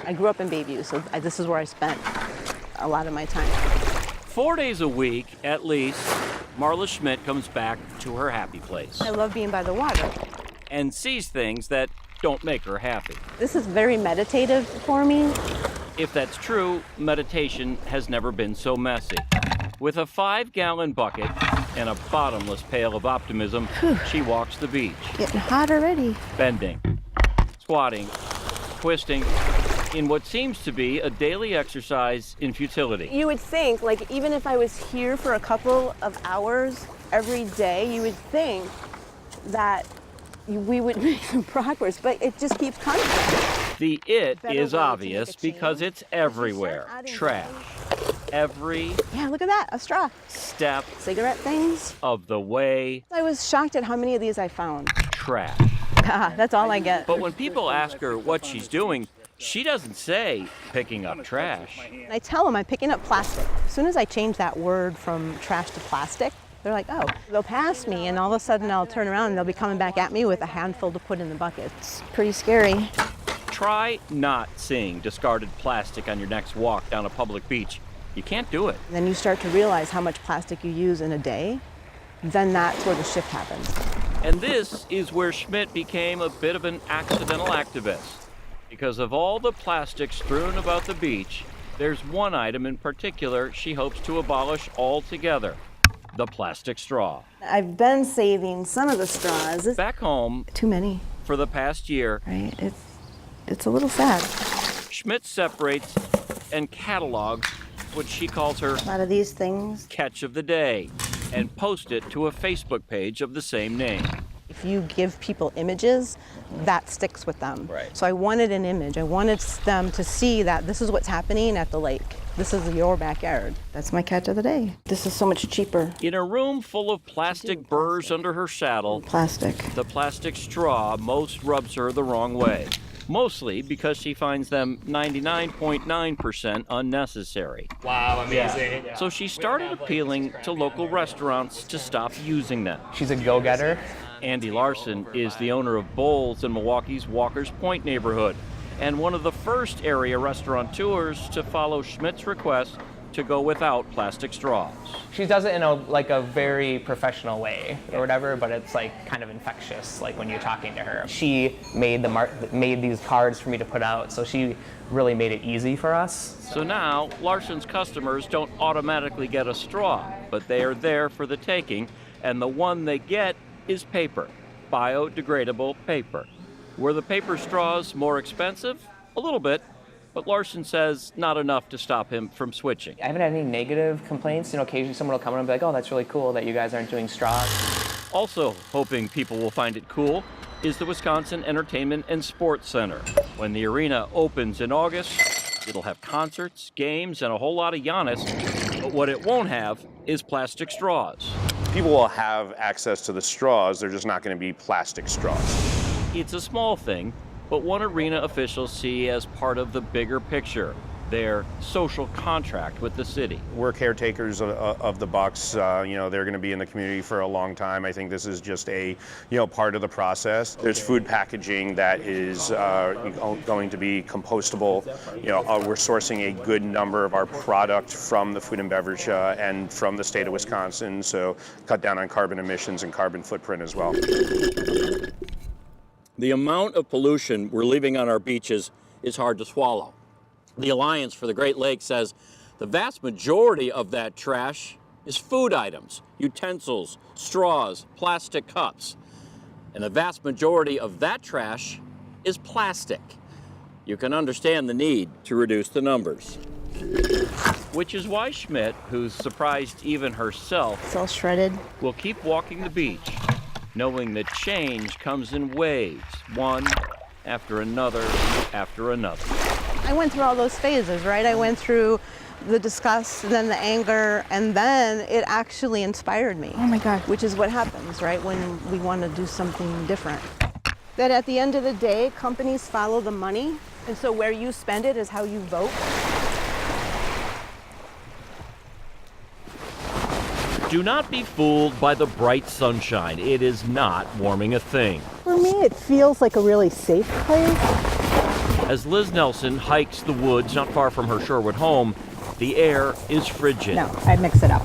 I grew up in Bayview, so this is where I spent a lot of my time. 4 days a week, at least, Marla Schmidt comes back to her happy place. I love being by the water. And sees things that don't make her happy. This is very meditative for me. If that's true, meditation has never been so messy. With a 5-gallon bucket and a bottomless pail of optimism, she walks the beach. Getting hot already. Bending, squatting, twisting, in what seems to be a daily exercise in futility. You would think, like, even if I was here for a couple of hours every day, you would think that we would make some progress, but it just keeps coming. The it is obvious because it's everywhere. Trash. Yeah, look at that, a straw. Step Cigarette things. of the way. I was shocked at how many of these I found. Trash. That's all I get. But when people ask her what she's doing, she doesn't say picking up trash. I tell them I'm picking up plastic. As soon as I change that word from trash to plastic, they're like, oh. They'll pass me, and all of a sudden I'll turn around and they'll be coming back at me with a handful to put in the bucket. It's pretty scary. Try not seeing discarded plastic on your next walk down a public beach. You can't do it. And then you start to realize how much plastic you use in a day. Then that's where the shift happens. And this is where Schmidt became a bit of an accidental activist. Because of all the plastic strewn about the beach, there's one item in particular she hopes to abolish altogether: the plastic straw. I've been saving some of the straws. Back home, Too many, for the past year, right? It's a little sad. Schmidt separates and catalogs what she calls her A lot of these things. catch of the day and post it to a Facebook page of the same name. If you give people images, that sticks with them. Right. So I wanted an image. I wanted them to see that this is what's happening at the lake. This is your backyard. That's my catch of the day. This is so much cheaper. In a room full of plastic burrs under her saddle, Plastic. the plastic straw most rubs her the wrong way. Mostly because she finds them 99.9% unnecessary. Wow, amazing. So she started appealing to local restauants to stop using them. She's a go-getter. Andy Larson is the owner of Bowls in Milwaukee's Walker's Point neighborhood, and one of the first area restaurateurs to follow Schmidt's request to go without plastic straws. She does it in a very professional way or whatever, but it's like kind of infectious, like when you're talking to her. She made these cards for me to put out, so she really made it easy for us. So now, Larson's customers don't automatically get a straw, but they are there for the taking, and the one they get is paper, biodegradable paper. Were the paper straws more expensive? A little bit, but Larson says not enough to stop him from switching. I haven't had any negative complaints. Occasionally someone will come in and be like, oh, that's really cool that you guys aren't doing straws. Also hoping people will find it cool is the Wisconsin Entertainment and Sports Center. When the arena opens in August, it'll have concerts, games, and a whole lot of Giannis, but what it won't have is plastic straws. People will have access to the straws, they're just not going to be plastic straws. It's a small thing, but one arena officials see as part of the bigger picture, their social contract with the city. We're caretakers of the Bucks. They're going to be in the community for a long time. I think this is just a part of the process. There's food packaging that is going to be compostable. We're sourcing a good number of our product from the food and beverage and from the state of Wisconsin, so cut down on carbon emissions and carbon footprint as well. The amount of pollution we're leaving on our beaches is hard to swallow. The Alliance for the Great Lakes says the vast majority of that trash is food items, utensils, straws, plastic cups. And the vast majority of that trash is plastic. You can understand the need to reduce the numbers. Which is why Schmidt, who's surprised even herself, It's all shredded. will keep walking the beach, knowing that change comes in waves, one after another after another. I went through all those phases, right? I went through the disgust, then the anger, and then it actually inspired me. Oh my God. Which is what happens, right, when we want to do something different. That at the end of the day, companies follow the money, and so where you spend it is how you vote. Do not be fooled by the bright sunshine. It is not warming a thing. For me, it feels like a really safe place. As Liz Nelson hikes the woods not far from her Sherwood home, the air is frigid. No, I mix it up.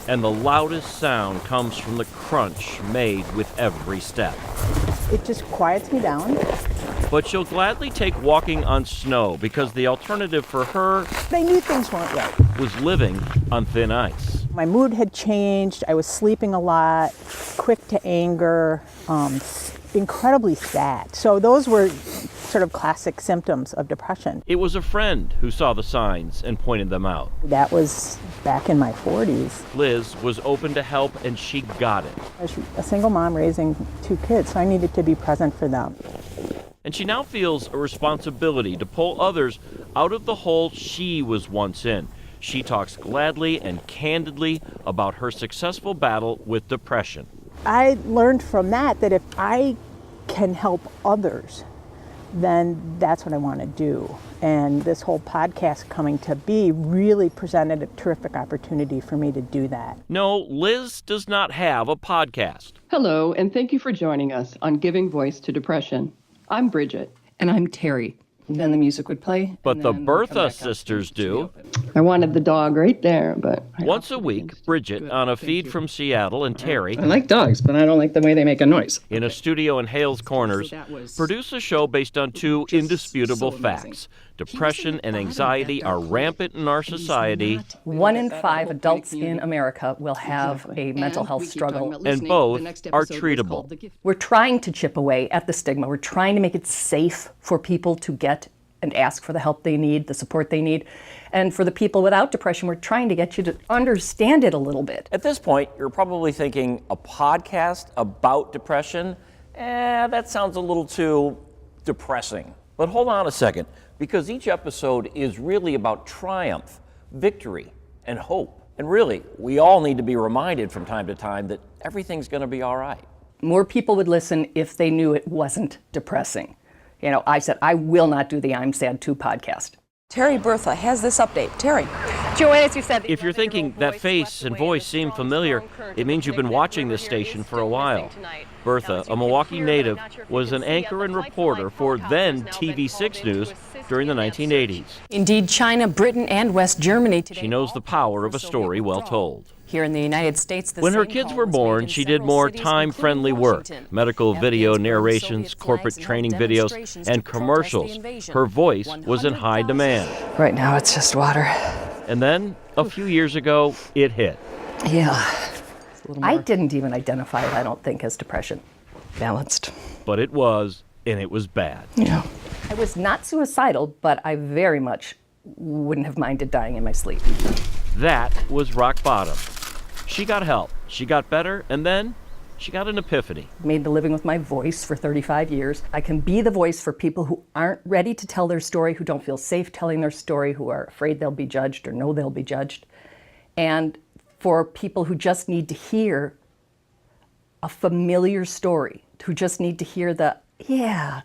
And the loudest sound comes from the crunch made with every step. It just quiets me down. But she'll gladly take walking on snow because the alternative for her I knew things weren't right. was living on thin ice. My mood had changed. I was sleeping a lot, quick to anger, incredibly sad. So those were sort of classic symptoms of depression. It was a friend who saw the signs and pointed them out. That was back in my 40s. Liz was open to help, and she got it. I was a single mom raising 2 kids, so I needed to be present for them. And she now feels a responsibility to pull others out of the hole she was once in. She talks gladly and candidly about her successful battle with depression. I learned from that if I can help others, then that's what I want to do. And this whole podcast coming to be really presented a terrific opportunity for me to do that. No, Liz does not have a podcast. Hello, and thank you for joining us on Giving Voice to Depression. I'm Bridget. And I'm Terry. Then the music would play. But the Bertha sisters do. I wanted the dog right there, but... Once a week, Bridget, on a feed from Seattle, and Terry, I like dogs, but I don't like the way they make a noise. in a studio in Hales Corners, produce a show based on 2 indisputable facts. Depression and anxiety are rampant in our society. 1 in 5 adults in America will have a mental health struggle. And both are treatable. We're trying to chip away at the stigma. We're trying to make it safe for people to get and ask for the help they need, the support they need. And for the people without depression, we're trying to get you to understand it a little bit. At this point, you're probably thinking, a podcast about depression? That sounds a little too depressing. But hold on a second, because each episode is really about triumph, victory, and hope. And really, we all need to be reminded from time to time that everything's going to be all right. More people would listen if they knew it wasn't depressing. You know, I said, I will not do the I'm Sad 2 podcast. Terry Bertha has this update. Terry. Joanne, as you said, if you're thinking that face and voice seem familiar, it means you've been watching this station for a while. Bertha, a Milwaukee native, was an anchor and reporter for then TV6 News during the 1980s. Indeed, China, Britain, and West Germany today. She knows the power of a story well told. Here in the United States, when her kids were born, she did more time-friendly work, medical video narrations, corporate training videos, and commercials. Her voice was in high demand. Right now, it's just water. And then, a few years ago, it hit. Yeah. I didn't even identify it, I don't think, as depression. Balanced. But it was, and it was bad. Yeah. I was not suicidal, but I very much wouldn't have minded dying in my sleep. That was rock bottom. She got help, she got better, and then she got an epiphany. Made the living with my voice for 35 years. I can be the voice for people who aren't ready to tell their story, who don't feel safe telling their story, who are afraid they'll be judged or know they'll be judged. And for people who just need to hear a familiar story, who just need to hear the, yeah,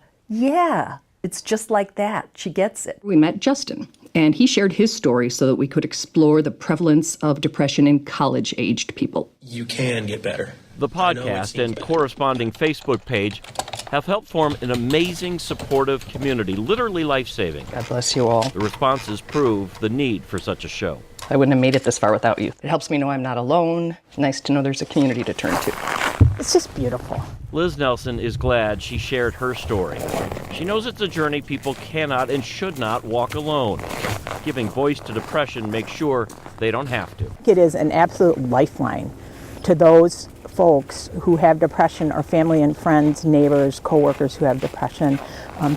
it's just like that. She gets it. We met Justin, and he shared his story so that we could explore the prevalence of depression in college-aged people. You can get better. The podcast and corresponding Facebook page have helped form an amazing, supportive community, literally life-saving. God bless you all. The responses prove the need for such a show. I wouldn't have made it this far without you. It helps me know I'm not alone. Nice to know there's a community to turn to. It's just beautiful. Liz Nelson is glad she shared her story. She knows it's a journey people cannot and should not walk alone. Giving voice to depression makes sure they don't have to. It is an absolute lifeline to those folks who have depression, or family and friends, neighbors, coworkers who have depression,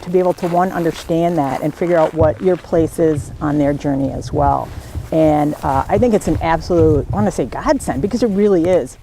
to be able to, one, understand that and figure out what your place is on their journey as well. And I think it's an absolute, I want to say godsend, because it really is.